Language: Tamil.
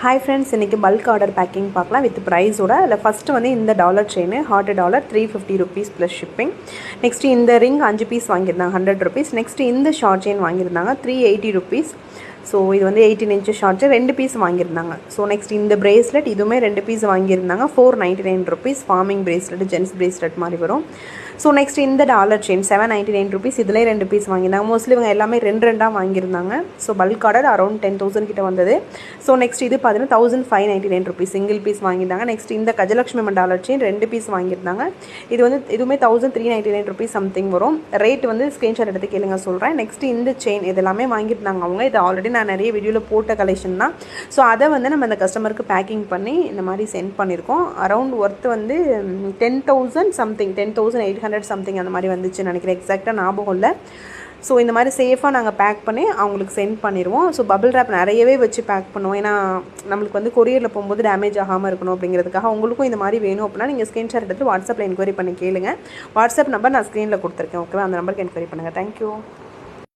Hi friends, இன்னைக்கு பல்க் ஆர்டர் பேக்கிங் பார்க்கலாம் வித் ப்ரைஸோட. இல்லை ஃபஸ்ட்டு வந்து இந்த dollar chain $100 $350 plus shipping. Next இந்த ரிங் 5 பீஸ் வாங்கியிருந்தாங்க $100. நெக்ஸ்ட்டு இந்த ஷார்ட் செயின் வாங்கியிருந்தாங்க $380. ஸோ இது வந்து 18 inch ஷார்ட் செயின் 2 பீஸ் வாங்கியிருந்தாங்க. ஸோ நெக்ஸ்ட் இந்த பிரேஸ்லெட் இதுவுமே 2 பீஸ் வாங்கியிருந்தாங்க $499. ஃபார்மிங் பிரேஸ்லெட் ஜென்ஸ் பிரேஸ்லெட் மாதிரி வரும். ஸோ நெக்ஸ்ட் இந்த டாலர் செயின் $799. இதுலேயே 2 பீஸ் வாங்கியிருந்தாங்க. மோஸ்ட்லி இவங்க எல்லாமே ரெண்டாக வாங்கியிருந்தாங்க. ஸோ பல்க் ஆர்டர் அரௌண்ட் 10,000 கிட்ட வந்தது. ஸோ நெக்ஸ்ட் இது பார்த்தீங்கன்னா $1,599 சிங்கிள் பீஸ் வாங்கியிருந்தாங்க. நெக்ஸ்ட் இந்த கஜலக்ஷ்மி அம்மன் டாலர் செயின் 2 பீஸ் வாங்கியிருந்தாங்க. இது வந்து இதுவுமே $1,399 சம்திங் வரும். ரேட் வந்து ஸ்க்ரீன்ஷாட் எடுத்து கேளுங்க சொல்கிறேன். நெக்ஸ்ட் இந்த செயின் இது எல்லாமே வாங்கியிருந்தாங்க அவங்க. இது ஆல்ரெடி நான் நிறைய வீடியோவில் போட்ட கலெக்ஷன் தான். ஸோ அதை வந்து நம்ம அந்த கஸ்டமருக்கு பேக்கிங் பண்ணி இந்த மாதிரி சென்ட் பண்ணியிருக்கோம். அரௌண்ட் ஒர்த்து வந்து 10,000 சம்திங் 10,800 சம்திங் அந்த மாதிரி வந்துச்சுன்னு நினைக்கிறேன். எக்ஸாக்டாக ஞாபகம் இல்லை. ஸோ இந்த மாதிரி சேஃபாக நாங்கள் பேக் பண்ணி அவங்களுக்கு சென்ட் பண்ணிடுவோம். ஸோ பபிள் ரேப் நிறையவே வச்சு பேக் பண்ணுவோம். ஏன்னா நம்மளுக்கு வந்து கொரியரில் போகும்போது டேமேஜ் ஆகாமல் இருக்கணும் அப்படிங்கிறதுக்காக. உங்களுக்கும் இந்த மாதிரி வேணும் அப்படின்னா நீங்கள் ஸ்க்ரீன்ஷாட் எடுத்து வாட்ஸ்அப்பில் என்கொயரி பண்ணி கேளுங்க. வாட்ஸ்அப் நம்பர் நான் ஸ்க்ரீனில் கொடுத்துருக்கேன். ஓகேவா, அந்த நம்பருக்கு என்கொயரி பண்ணுங்கள். தேங்க்யூ.